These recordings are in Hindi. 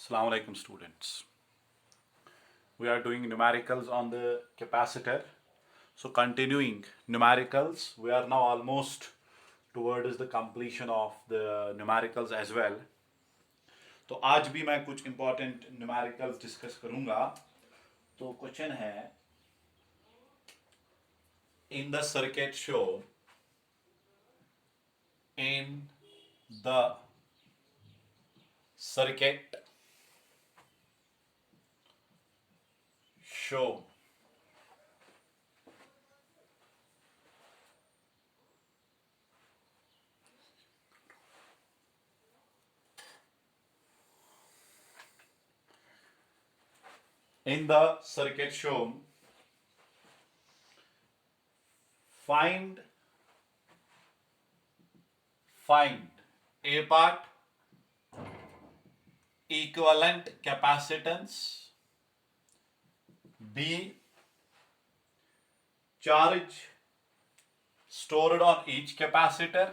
Assalamu alaikum students. We are doing numericals on the capacitor. So continuing numericals, we are now almost towards the completion of the numericals as well. तो आज भी मैं कुछ important numericals discuss करूंगा. तो question है, in the circuit shown, in the circuit shown, in the circuit shown, find A part, equivalent capacitance, B, charge stored on each capacitor,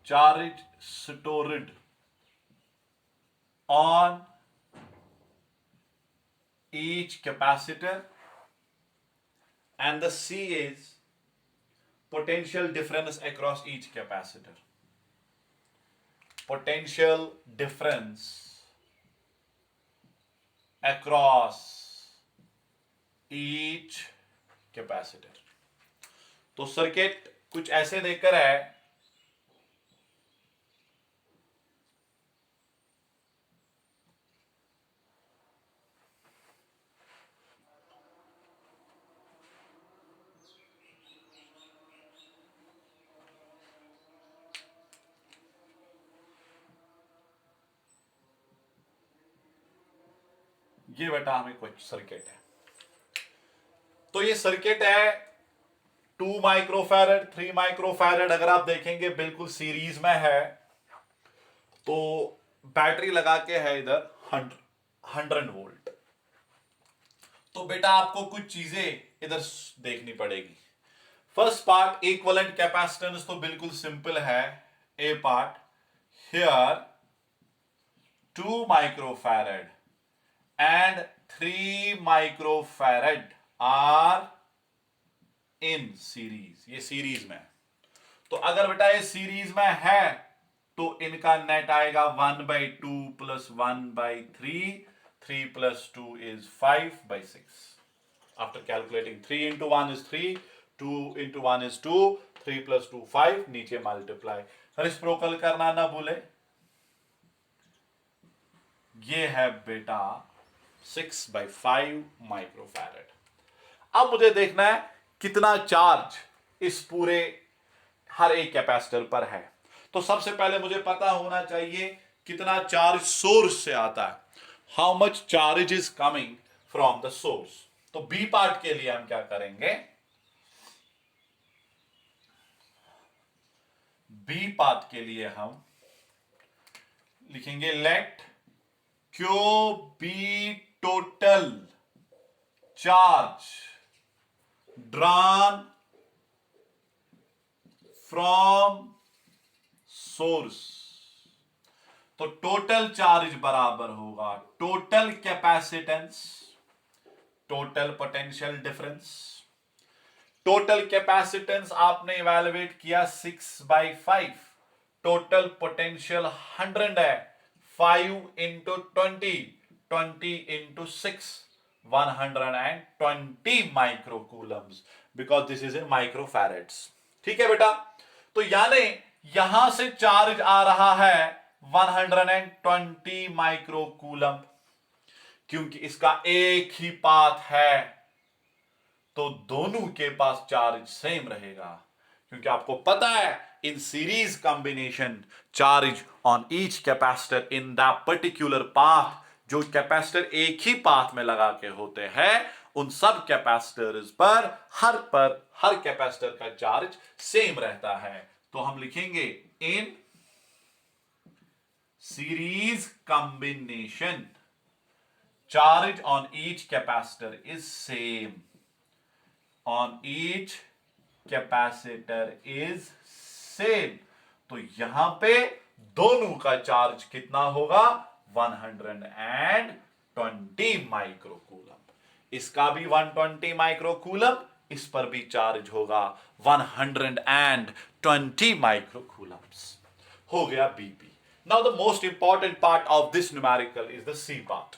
charge stored on each capacitor, and the C is potential difference across each capacitor. Potential difference across each capacitor. तो सर्किट कुछ ऐसे देकर है, ये बेटा हमें कुछ सर्किट है. तो ये सर्किट है 2 माइक्रोफैरड 3 माइक्रोफैरड. अगर आप देखेंगे बिल्कुल सीरीज में है. तो बैटरी लगा के है इधर 100 वोल्ट. तो बेटा आपको कुछ चीजें इधर देखनी पड़ेगी. फर्स्ट पार्ट इक्विवेलेंट कैपेसिटेंस तो बिल्कुल सिंपल है. A part here 2 microfarad and 3 microfarad are in series. ये सीरीज में. तो अगर बेटा ये सीरीज में है तो इनका नेट आएगा 1/2 plus 1/3. 3 plus 2 is 5/6. After calculating 3 into 1 is 3, 2 into 1 is 2, 3 plus 2 5. नीचे मल्टीप्लाई रेसिप्रोकल करना ना भूले. ये है बेटा 6/5 माइक्रोफैरड. अब मुझे देखना है कितना चार्ज इस पूरे हर एक कैपेसिटर पर है. तो सबसे पहले मुझे पता होना चाहिए कितना चार्ज सोर्स से आता है. How much charge is coming from the source. तो बी पार्ट के लिए हम क्या करेंगे, बी पार्ट के लिए हम लिखेंगे let Q be total charge drawn from source. तो टोटल चार्ज बराबर होगा total capacitance, total potential difference. Total capacitance आपने इवैल्यूएट किया 6/5. टोटल पोटेंशियल 100 है. 5 into 20 into 6, 120 microcoulombs, because this is in microfarads. ठीक है बेटा. तो यानी यहां से चार्ज आ रहा है 120 माइक्रोकूलम. क्योंकि इसका एक ही पाथ है तो दोनों के पास चार्ज सेम रहेगा. क्योंकि आपको पता है इन series combination charge on each capacitor in the particular path, जो कैपेसिटर एक ही पाथ में लगा के होते हैं उन सब कैपेसिटर्स पर हर कैपेसिटर का चार्ज सेम रहता है. तो हम लिखेंगे इन series combination charge on each capacitor is same. On each capacitor is same. तो यहां पे दोनों का चार्ज कितना होगा 120 माइक्रोकूलम। इसका भी 120 माइक्रोकूलम, इस पर भी चार्ज होगा 120 माइक्रोकूलम्स। हो गया BP. Now the most important part of this numerical is the C part.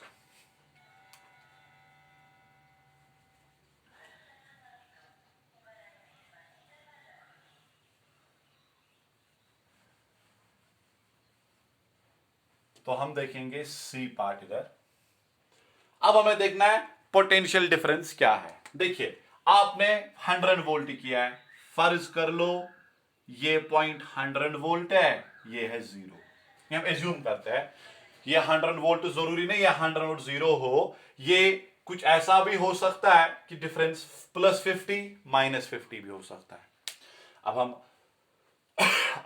तो हम देखेंगे सी पार्ट इधर। अब हमें देखना है पोटेंशियल डिफरेंस क्या है। देखिए आपने 100 वोल्ट किया है, फर्ज कर लो ये पॉइंट 100 वोल्ट है, ये है 0। ये हम एज्यूम करते हैं ये 100 वोल्ट, जरूरी नहीं है 100 वोल्ट 0 हो, ये कुछ ऐसा भी हो सकता है कि डिफरेंस +50 -50 भी हो सकता है। अब हम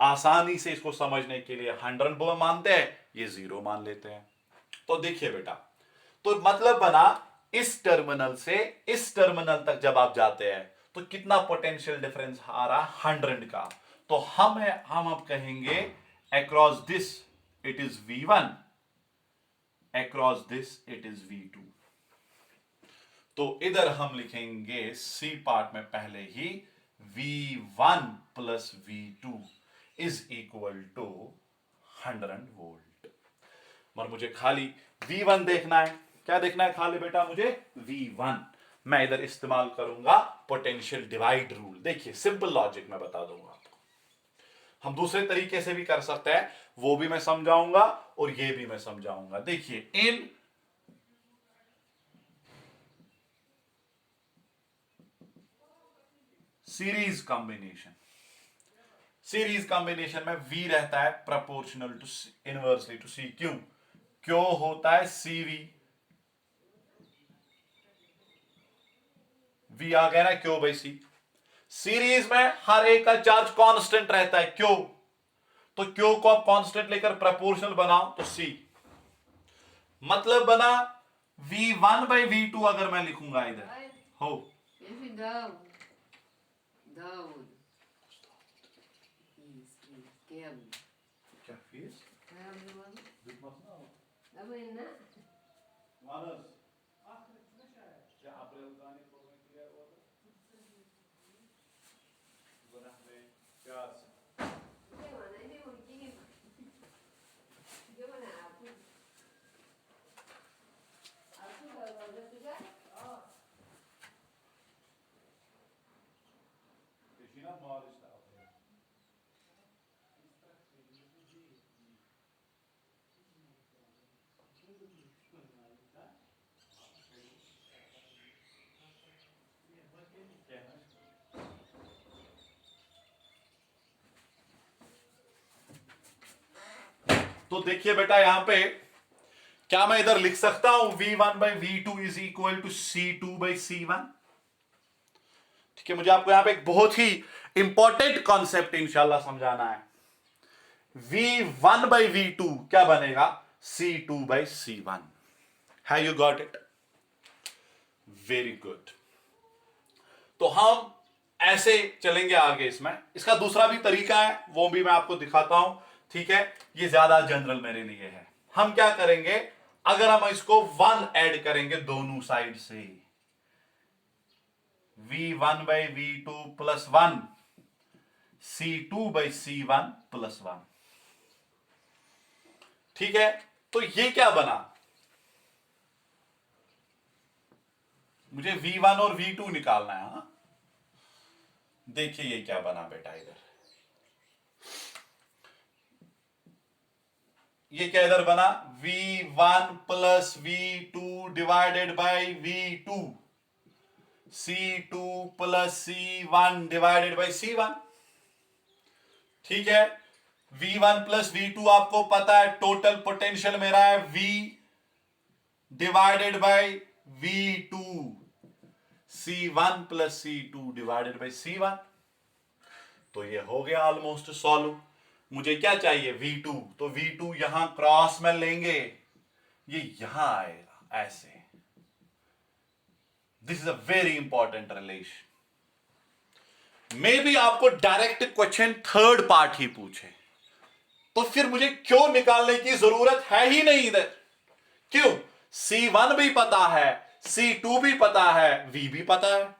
आसानी से इसको समझने के लिए 100 मानते हैं, ये 0 मान लेते हैं। तो देखिए बेटा, तो मतलब बना इस टर्मिनल से इस टर्मिनल तक जब आप जाते हैं तो कितना पोटेंशियल डिफरेंस आ रहा 100 का। तो हम अब कहेंगे across this it is V1, across this it is V2। तो इधर हम लिखेंगे सी पार्ट में पहले ही V1 plus V2 is equal to 100 volt. मगर मुझे खाली V1 देखना है। क्या देखना है खाली बेटा मुझे? V1। मैं इधर इस्तेमाल करूंगा पोटेंशियल डिवाइड रूल। देखिए सिंपल लॉजिक मैं बता दूंगा आपको। हम दूसरे तरीके से भी कर सकते हैं, वो भी मैं समझाऊंगा और ये भी मैं समझाऊंगा। देखिए इन सीरीज कॉम्बिनेशन में V रहता है proportional to inversely to C। क्यों होता है CV? V आ गया ना, क्यों भाई C। सीरीज में हर एक का चार्ज कांस्टेंट रहता है, क्यों? तो क्यों को आप कांस्टेंट लेकर प्रोपोर्शनल बनाओ तो C। मतलब बना V1/V2 अगर मैं लिखूंगा इधर हो क्या फीस तो देखिए बेटा यहां पे क्या मैं इधर लिख सकता हूं V1/V2 is equal to C2/C1? ठीक है, मुझे आपको यहां पे एक बहुत ही इंपॉर्टेंट कॉन्सेप्ट इंशाल्लाह समझाना है। V1/V2 क्या बनेगा? C2/C1। है you got it? Very good. तो हम ऐसे चलेंगे आगे। इसमें इसका दूसरा भी तरीका है, वो भी मैं आपको दिखाता हूं। ठीक है, ये ज्यादा जनरल मेरे लिए है। हम क्या करेंगे, अगर हम इसको 1 ऐड करेंगे दोनों साइड से, V1/V2 प्लस 1 C2/C1 प्लस 1। ठीक है, तो ये क्या बना? मुझे V1 और V2 निकालना है। हाँ, देखिए ये क्या बना बेटा इधर। ये क्या इधर बना? V1 plus V2 divided by V2, C2 plus C1 divided by C1। ठीक है, V1 प्लस V2 आपको पता है टोटल पोटेंशियल मेरा है V divided by V2, C1 plus C2 divided by C1। तो ये हो गया ऑलमोस्ट सॉल्व। मुझे क्या चाहिए? V2। तो V2 यहां क्रॉस में लेंगे, ये यहां आएगा ऐसे। This is a very important relation. May be आपको डायरेक्ट क्वेश्चन थर्ड पार्ट ही पूछे, तो फिर मुझे क्यों निकालने की जरूरत है ही नहीं इधर। क्यों? C1 भी पता है, C2 भी पता है, V भी पता है।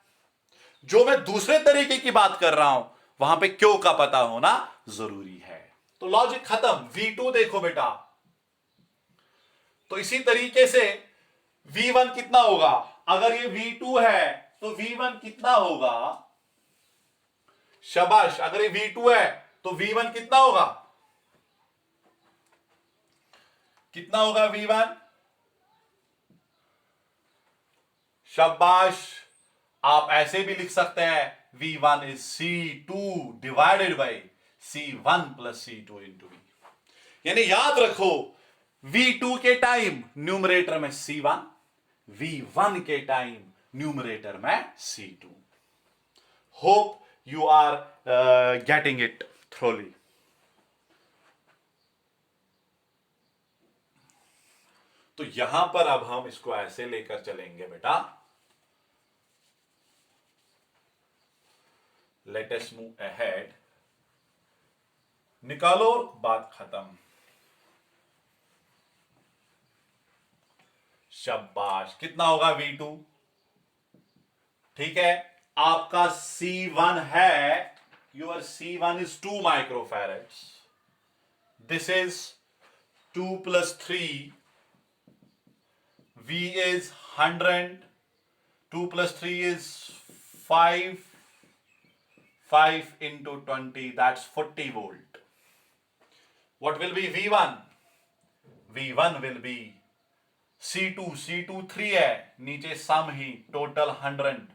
जो मैं दूसरे तरीके की बात कर रहा हूं वहां पे क्यों का पता होना जरूरी है। तो लॉजिक खत्म। V2 देखो बेटा, तो इसी तरीके से V1 कितना होगा? अगर ये V2 है तो V1 कितना होगा? शाबाश। अगर ये V2 है तो V1 कितना होगा? कितना होगा V1? शाबाश। आप ऐसे भी लिख सकते हैं V1 is C2 divided by C1 plus C2 into V। यानी याद रखो, V2 के टाइम न्यूमरेटर में C1, V1 के टाइम न्यूमरेटर में C2। Hope you are getting it thoroughly. तो यहां पर अब हम इसको ऐसे लेकर चलेंगे बेटा। Let us move ahead. निकालो, बात खत्म। शाबाश। कितना होगा V2? ठीक है, आपका C1 है, your C1 is 2 microfarads. This is 2 plus 3, V is 100, 2 plus 3 is 5, 5 into 20, that's 40 volt. What will be V1? V1 will be C2, C2 3 है, नीचे सम ही, total 100,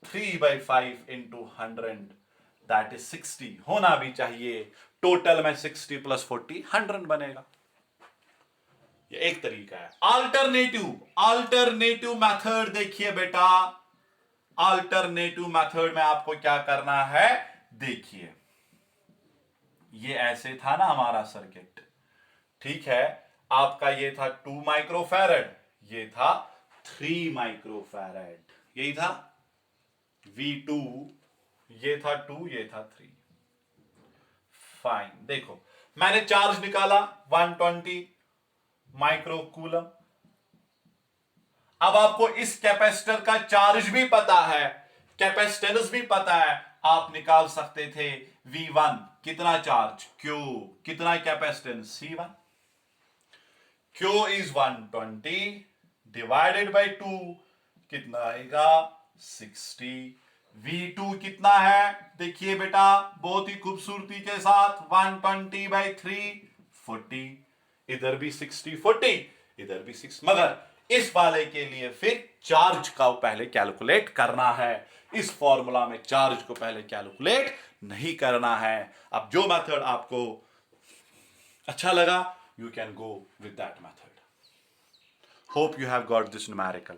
3 by 5 into 100, that is 60 होना भी चाहिए। टोटल में 60 plus 40 100 बनेगा। ये एक तरीका है। अल्टरनेटिव मेथड देखिए बेटा। अल्टरनेटिव मेथड में आपको क्या करना है, देखिए। ये ऐसे था ना हमारा सर्किट, ठीक है। आपका ये था 2 माइक्रोफैरड, ये था 3 माइक्रोफैरड, यही था V2, ये था 2, ये था 3। फाइन। देखो, मैंने चार्ज निकाला 120 माइक्रोकूलम। अब आपको इस कैपेसिटर का चार्ज भी पता है, कैपेसिटेंस भी पता है। आप निकाल सकते थे V1 कितना चार्ज, Q कितना capacitance C1। Q is 120 divided by 2, कितना आएगा 60। V2 कितना है, देखिए बेटा बहुत ही खूबसूरती के साथ, 120 बाई 3 40। इधर भी 60 40, इधर भी 6। मगर इस वाले के लिए फिर चार्ज का पहले कैलकुलेट करना है। इस फॉर्मूला में चार्ज को पहले कैलकुलेट नहीं करना है। अब जो मेथड आपको अच्छा लगा, you can go with that method. Hope you have got this numerical.